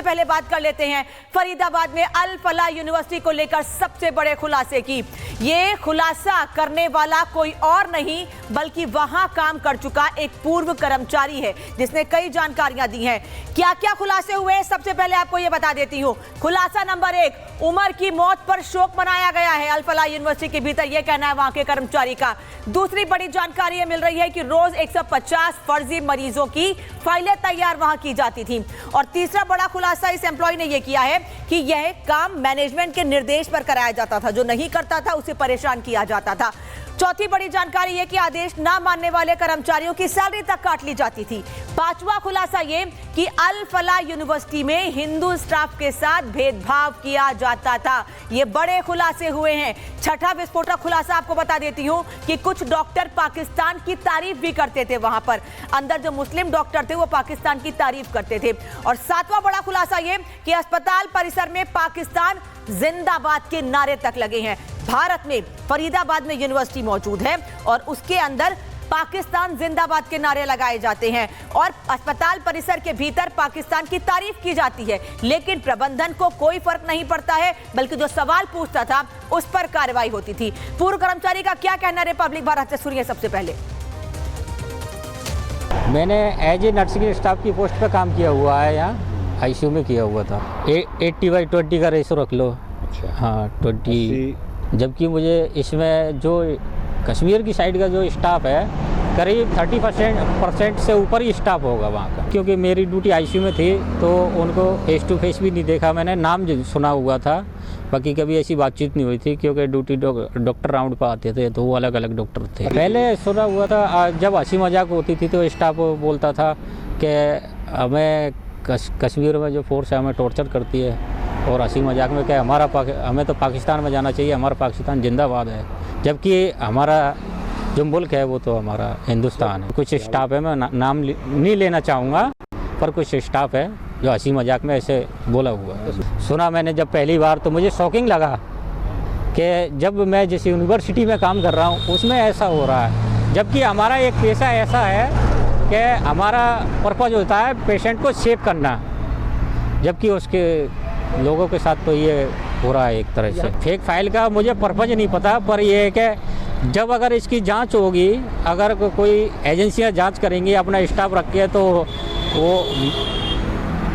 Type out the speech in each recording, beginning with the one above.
सबसे पहले बात कर लेते हैं फरीदाबाद में अल फलाह यूनिवर्सिटी को लेकर सबसे बड़े खुलासे की। ये खुलासा करने वाला कोई और नहीं बल्कि वहां काम कर चुका एक पूर्व कर्मचारी है जिसने कई जानकारियां दी हैं। क्या क्या खुलासे हुए सबसे पहले आपको यह बता देती हूं। खुलासा नंबर 1, उमर की मौत पर शोक मनाया गया है अल फलाह यूनिवर्सिटी के भीतर, यह कहना है वहां के कर्मचारी का। दूसरी बड़ी जानकारी यह मिल रही है कि रोज 150 फर्जी मरीजों की फाइलें तैयार वहां की जाती थी। और तीसरा बड़ा खुलासा इस एम्प्लॉय ने यह किया है कि यह काम मैनेजमेंट के निर्देश पर कराया जाता था, जो नहीं करता था उसे परेशान किया जाता था। चौथी बड़ी जानकारी यह कि आदेश ना मानने वाले कर्मचारियों की सैलरी तक काट ली जाती थी। पांचवा खुलासा यह कि अल फलाह यूनिवर्सिटी में हिंदू स्टाफ के साथ भेदभाव किया जाता था। ये बड़े खुलासे हुए हैं। छठा विस्फोटक खुलासा आपको बता देती हूं कि कुछ डॉक्टर पाकिस्तान की तारीफ भी करते थे। वहां पर अंदर जो मुस्लिम डॉक्टर थे वो पाकिस्तान की तारीफ करते थे। और सातवां बड़ा खुलासा यह कि अस्पताल परिसर में पाकिस्तान जिंदाबाद के नारे तक लगे हैं। भारत में फरीदाबाद में यूनिवर्सिटी मौजूद है और उसके अंदर पाकिस्तान जिंदाबाद के नारे लगाए जाते हैं और अस्पताल परिसर के भीतर पाकिस्तान की तारीफ की जाती है, लेकिन प्रबंधन को कोई फर्क नहीं पड़ता है, बल्कि जो सवाल पूछता था उस पर कार्रवाई होती थी। पूर्व कर्मचारी का क्या कहना रिपब्लिक भारत से सुनिए। सबसे पहले मैंने एज ए नर्सिंग स्टाफ की पोस्ट पर काम किया हुआ है, यहाँ आईसीयू में किया हुआ था। 80/20 का रेशो रख लो। अच्छा। हाँ 20, जबकि मुझे इसमें जो कश्मीर की साइड का जो स्टाफ है करीब 30% से ऊपर ही स्टाफ होगा वहाँ का, क्योंकि मेरी ड्यूटी आईसीयू में थी तो उनको फेस टू फेस भी नहीं देखा मैंने, नाम सुना हुआ था, बाकी कभी ऐसी बातचीत नहीं हुई थी क्योंकि ड्यूटी डॉक्टर राउंड पर आते थे तो वो अलग अलग डॉक्टर थे। पहले सुना हुआ था जब हंसी मजाक होती थी तो स्टाफ बोलता था कि हमें कश्मीर में जो फोर्स है हमें टॉर्चर करती है और हंसी मजाक में क्या हमें तो पाकिस्तान में जाना चाहिए, हमारा पाकिस्तान जिंदाबाद है, जबकि हमारा जो मुल्क है वो तो हमारा हिंदुस्तान है। कुछ स्टाफ है, मैं नाम नहीं लेना चाहूँगा, पर कुछ स्टाफ है जो हंसी मजाक में ऐसे बोला हुआ है। सुना मैंने जब पहली बार तो मुझे शॉकिंग लगा कि जब मैं जिस यूनिवर्सिटी में काम कर रहा हूँ उसमें ऐसा हो रहा है, जबकि हमारा एक पेशा ऐसा है कि हमारा पर्पज़ होता है पेशेंट को सेव करना, जबकि उसके लोगों के साथ तो ये हो रहा है एक तरह से। फेक फाइल का मुझे पर्पज़ नहीं पता, पर ये है कि जब अगर इसकी जांच होगी, अगर कोई एजेंसियां जांच करेंगी अपना स्टाफ रख के तो वो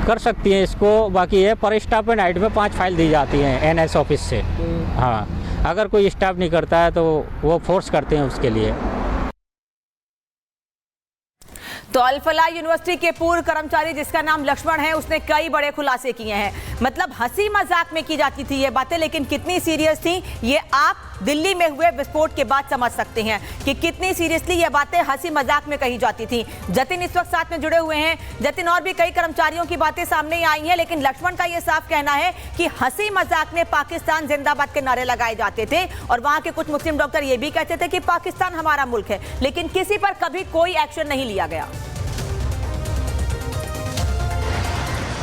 कर सकती हैं इसको। बाकी है पर स्टाफ पे नाइट में 5 फाइल दी जाती हैं एनएस ऑफिस से। हाँ, अगर कोई स्टाफ नहीं करता है तो वो फोर्स करते हैं उसके लिए। तो अल फलाह यूनिवर्सिटी के पूर्व कर्मचारी जिसका नाम लक्ष्मण है उसने कई बड़े खुलासे किए हैं। मतलब हंसी मजाक में की जाती थी ये बातें, लेकिन कितनी सीरियस थी ये आप दिल्ली में हुए विस्फोट के बाद समझ सकते हैं कि कितनी सीरियसली ये बातें हंसी मजाक में कही जाती थी। जतिन इस वक्त साथ में जुड़े हुए हैं। जतिन, और भी कई कर्मचारियों की बातें सामने आई हैं, लेकिन लक्ष्मण का ये साफ कहना है कि हंसी मजाक में पाकिस्तान जिंदाबाद के नारे लगाए जाते थे और वहां के कुछ मुस्लिम डॉक्टर ये भी कहते थे कि पाकिस्तान हमारा मुल्क है, लेकिन किसी पर कभी कोई एक्शन नहीं लिया गया।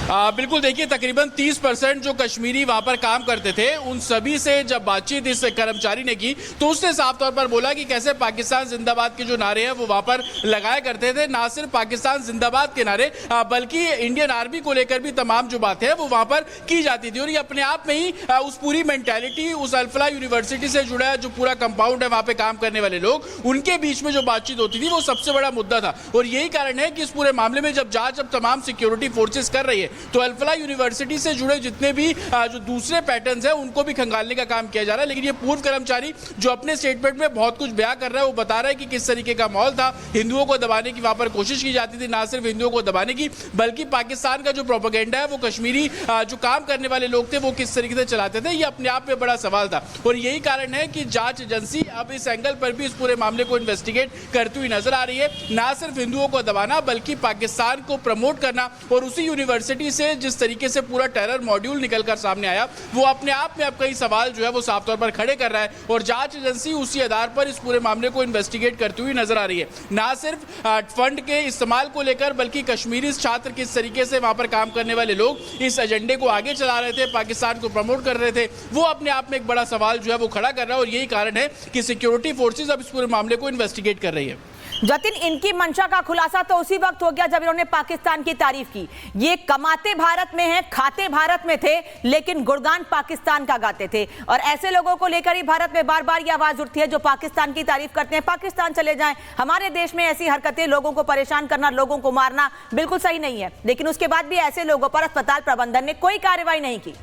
बिल्कुल, देखिए तकरीबन 30% जो कश्मीरी वहां पर काम करते थे उन सभी से जब बातचीत इस कर्मचारी ने की तो उसने साफ तौर पर बोला कि कैसे पाकिस्तान जिंदाबाद के जो नारे हैं वो वहां पर लगाया करते थे। ना सिर्फ पाकिस्तान जिंदाबाद के नारे बल्कि इंडियन आर्मी को लेकर भी तमाम जो बातें हैं वो वहां पर की जाती थी। और ये अपने आप में ही उस पूरी मेंटालिटी, उस अल फलाह यूनिवर्सिटी से जुड़ा जो पूरा कंपाउंड है वहां पे काम करने वाले लोग, उनके बीच में जो बातचीत होती थी वो सबसे बड़ा मुद्दा था। और यही कारण है कि इस पूरे मामले में जब जांच अब तमाम सिक्योरिटी फोर्सेस कर रही है तो अल फलाह यूनिवर्सिटी से जुड़े जितने भी जो दूसरे पैटर्न्स हैं उनको भी खंगालने का काम किया जा रहा है। लेकिन ये पूर्व कर्मचारी जो अपने स्टेटमेंट में बहुत कुछ बयां कर रहा है, वो बता रहा है कि किस तरीके का माहौल था, हिंदुओं को दबाने की वहां पर कोशिश की जाती थी, ना सिर्फ हिंदुओं को दबाने की बल्कि पाकिस्तान का जो प्रोपेगेंडा है वो कश्मीरी जो काम करने वाले लोग थे वो किस तरीके से चलाते थे, ये अपने आप में बड़ा सवाल था। और यही कारण है कि जांच एजेंसी अब इस एंगल पर भी इस पूरे मामले को इन्वेस्टिगेट करती हुई नजर आ रही है। ना सिर्फ हिंदुओं को दबाना बल्कि पाकिस्तान को प्रमोट करना, और उसी यूनिवर्सिटी से जिस तरीके से पूरा टेरर मॉड्यूल निकलकर सामने आया वो अपने आप में अब कई सवाल जो है वो साफ तौर पर खड़े कर रहा है। और जांच एजेंसी उसी आधार पर इस पूरे मामले को इन्वेस्टिगेट करती हुई नजर आ रही है। ना सिर्फ फंड के इस्तेमाल को लेकर बल्कि कश्मीरी छात्र किस तरीके से वहां पर काम करने वाले लोग इस एजेंडे को आगे चला रहे थे, पाकिस्तान को प्रमोट कर रहे थे, वो अपने आप में एक बड़ा सवाल जो है वो खड़ा कर रहा है। और यही कारण है कि सिक्योरिटी फोर्सेज अब इस पूरे मामले को इन्वेस्टिगेट कर रही है। जतिन, इनकी मंशा का खुलासा तो उसी वक्त हो गया जब इन्होंने पाकिस्तान की तारीफ की। ये कमाते भारत में हैं, खाते भारत में थे, लेकिन गुणगान पाकिस्तान का गाते थे। और ऐसे लोगों को लेकर ही भारत में बार बार ये आवाज उठती है जो पाकिस्तान की तारीफ करते हैं, पाकिस्तान चले जाएं। हमारे देश में ऐसी हरकतें, लोगों को परेशान करना, लोगों को मारना बिल्कुल सही नहीं है। लेकिन उसके बाद भी ऐसे लोगों पर अस्पताल प्रबंधन ने कोई कार्रवाई नहीं की।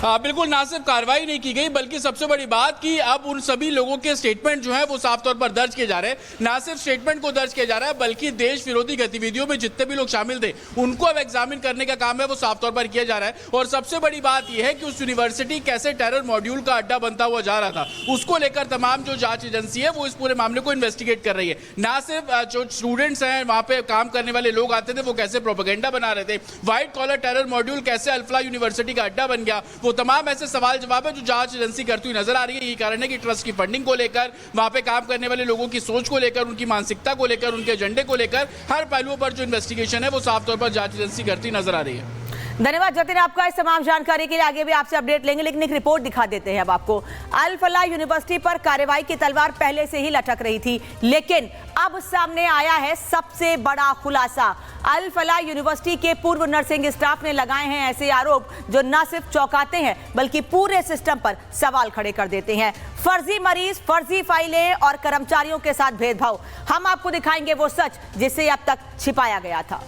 हाँ, बिल्कुल, ना सिर्फ कार्रवाई नहीं की गई बल्कि सबसे बड़ी बात कि अब उन सभी लोगों के स्टेटमेंट जो है वो साफ तौर पर दर्ज किए जा रहे हैं। ना सिर्फ स्टेटमेंट को दर्ज किया जा रहा है बल्कि देश विरोधी गतिविधियों में जितने भी लोग शामिल थे उनको अब एग्जामिन करने का काम है वो साफ तौर पर किया जा रहा है। और सबसे बड़ी बात यह है कि उस यूनिवर्सिटी कैसे टेरर मॉड्यूल का अड्डा बनता हुआ जा रहा था, उसको लेकर तमाम जो जांच एजेंसी है वो इस पूरे मामले को इन्वेस्टिगेट कर रही है। ना सिर्फ जो स्टूडेंट्स हैं, वहां पे काम करने वाले लोग आते थे, वो कैसे प्रोपेगेंडा बना रहे थे, व्हाइट कॉलर टेरर मॉड्यूल कैसे अल-फलाह यूनिवर्सिटी का अड्डा बन गया, वो तमाम ऐसे सवाल जवाब है जो जांच एजेंसी करती हुई नजर आ रही है। यही कारण है कि ट्रस्ट की फंडिंग को लेकर, वहां पे काम करने वाले लोगों की सोच को लेकर, उनकी मानसिकता को लेकर, उनके एजेंडे को लेकर हर पहलुओं पर जो इन्वेस्टिगेशन है वो साफ तौर पर जांच एजेंसी करती नजर आ रही है। धन्यवाद जतिन आपका इस तमाम जानकारी के लिए। आगे भी आपसे अपडेट लेंगे, लेकिन एक रिपोर्ट दिखा देते हैं अब आपको। अल-फलाह यूनिवर्सिटी पर कार्रवाई की तलवार पहले से ही लटक रही थी, लेकिन अब सामने आया है सबसे बड़ा खुलासा। अल-फलाह यूनिवर्सिटी के पूर्व नर्सिंग स्टाफ ने लगाए हैं ऐसे आरोप जो न सिर्फ चौंकाते हैं बल्कि पूरे सिस्टम पर सवाल खड़े कर देते हैं। फर्जी मरीज, फर्जी फाइलें और कर्मचारियों के साथ भेदभाव। हम आपको दिखाएंगे वो सच जिसे अब तक छिपाया गया था।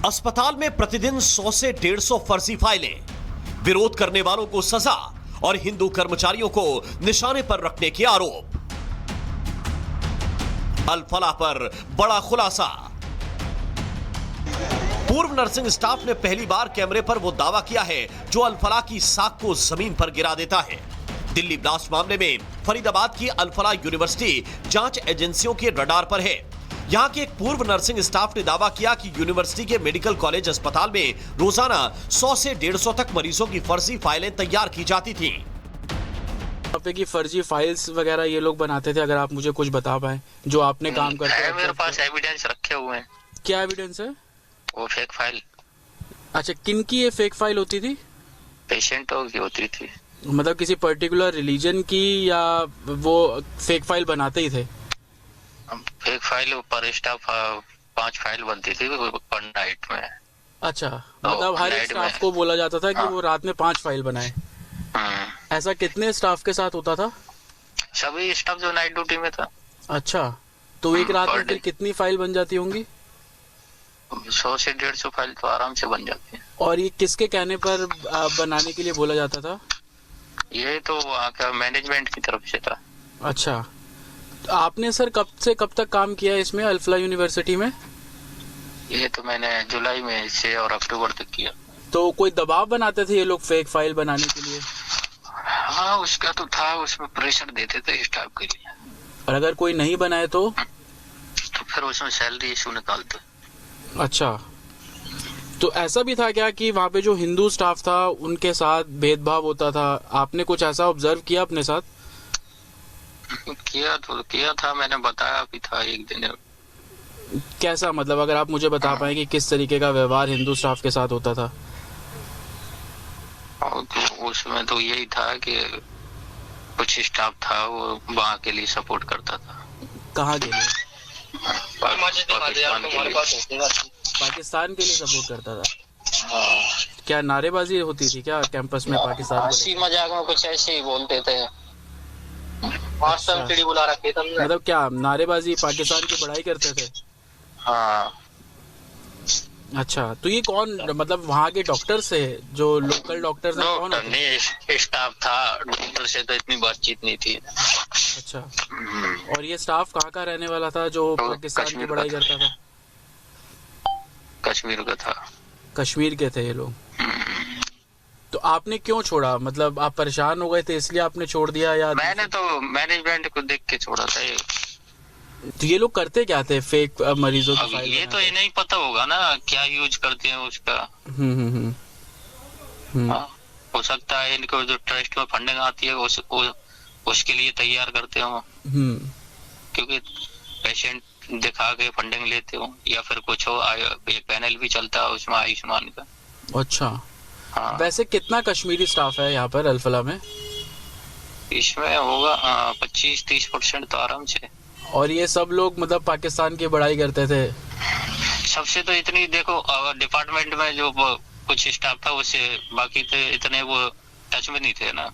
अस्पताल में प्रतिदिन 100 से 150 फर्जी फाइलें, विरोध करने वालों को सजा और हिंदू कर्मचारियों को निशाने पर रखने के आरोप। अल-फलाह पर बड़ा खुलासा। पूर्व नर्सिंग स्टाफ ने पहली बार कैमरे पर वो दावा किया है जो अल-फलाह की साख को जमीन पर गिरा देता है। दिल्ली ब्लास्ट मामले में फरीदाबाद की अल-फलाह यूनिवर्सिटी जांच एजेंसियों के रडार पर है। यहां के एक पूर्व नर्सिंग स्टाफ ने दावा किया कि यूनिवर्सिटी के मेडिकल कॉलेज अस्पताल में रोजाना 100 से 150 तक मरीजों की फर्जी फाइलें तैयार की जाती थी। पे की फर्जी फाइल्स वगैरह ये लोग बनाते थे, अगर आप मुझे कुछ बता पाए जो आपने काम करते हैं। मेरे पास एविडेंस रखे हुए हैं। क्या एविडेंस है? वो फेक फाइल। अच्छा, किन की ये फेक फाइल होती थी? पेशेंटों की होती थी। मतलब किसी पर्टिकुलर रिलीजन की, या वो फेक फाइल बनाते ही थे? फेक फाइल पर स्टाफ 5 फाइल बनती थी पर नाइट में। अच्छा, मतलब हर एक स्टाफ को बोला जाता था कि वो रात में 5 फाइल बनाए। ऐसा कितने स्टाफ के साथ होता था? सभी स्टाफ जो नाइट ड्यूटी में था। अच्छा, तो एक रात में फिर कितनी फाइल बन जाती होंगी? 100 से 150 फाइल तो आराम से बन जाती है। और ये किसके कहने पर बनाने के लिए बोला जाता था? ये तो वहाँ का मैनेजमेंट की तरफ से था। अच्छा, आपने सर कब से कब तक काम किया इसमें, अल-फलाह यूनिवर्सिटी में? ये तो मैंने जुलाई में से और अक्टूबर तक किया। तो कोई दबाव बनाते थे ये लोग फेक फाइल बनाने के लिए? हाँ, उसका तो था, उसमें प्रेशर देते थे स्टाफ के लिए। और अगर कोई नहीं बनाए तो फिर उसमें सैलरी इशू निकालते। अच्छा, तो ऐसा भी था क्या कि वहाँ पे जो हिंदू स्टाफ था उनके साथ भेदभाव होता था? आपने कुछ ऐसा ऑब्जर्व किया अपने साथ? किया था, मैंने बताया भी था एक दिन। कैसा, मतलब अगर आप मुझे बता पाए कि किस तरीके का व्यवहार हिंदू स्टाफ के साथ होता था? उसमें तो यही था कि कुछ स्टाफ था वो वहाँ के लिए सपोर्ट करता था। कहाँ के लिए? पाकिस्तान के लिए सपोर्ट करता था। क्या नारेबाजी होती थी क्या कैंपस में पाकिस्तान? हंसी मजाक में कुछ ऐसे ही बोलते थे। अच्छा। बुला रखे थे। मतलब क्या नारेबाजी, पाकिस्तान की बढ़ाई करते थे? हाँ। अच्छा, तो ये कौन, मतलब वहाँ के डॉक्टर से, जो लोकल डॉक्टर से कौन? नहीं, स्टाफ था, डॉक्टर से तो इतनी बातचीत नहीं थी। अच्छा, और ये स्टाफ कहाँ का रहने वाला था जो पाकिस्तान की बढ़ाई करता था? कश्मीर का था। कश्मीर के थे ये लोग। तो आपने क्यों छोड़ा? मतलब आप परेशान हो गए थे इसलिए आपने छोड़ दिया, या? मैंने तो मैनेजमेंट को देख के छोड़ा था। तो ये लोग करते क्या थे फेक मरीजों की फाइल? ये तो ये नहीं पता होगा ना क्या यूज करते हैं उसका। हो सकता है इनको जो ट्रस्ट में फंडिंग आती है उसके लिए तैयार करते हो। क्योंकि पेशेंट दिखा के फंडिंग लेते हो या फिर कुछ हो, एक पैनल भी चलता है उसमें आयुष्मान का। अच्छा, हाँ, वैसे कितना कश्मीरी स्टाफ है यहाँ पर अल-फलाह में? इसमें होगा 25-30% तो आराम से। और ये सब लोग मतलब पाकिस्तान की बड़ाई करते थे? सबसे तो इतनी देखो, डिपार्टमेंट में जो कुछ स्टाफ था उससे, बाकी तो इतने वो टच में नहीं थे ना।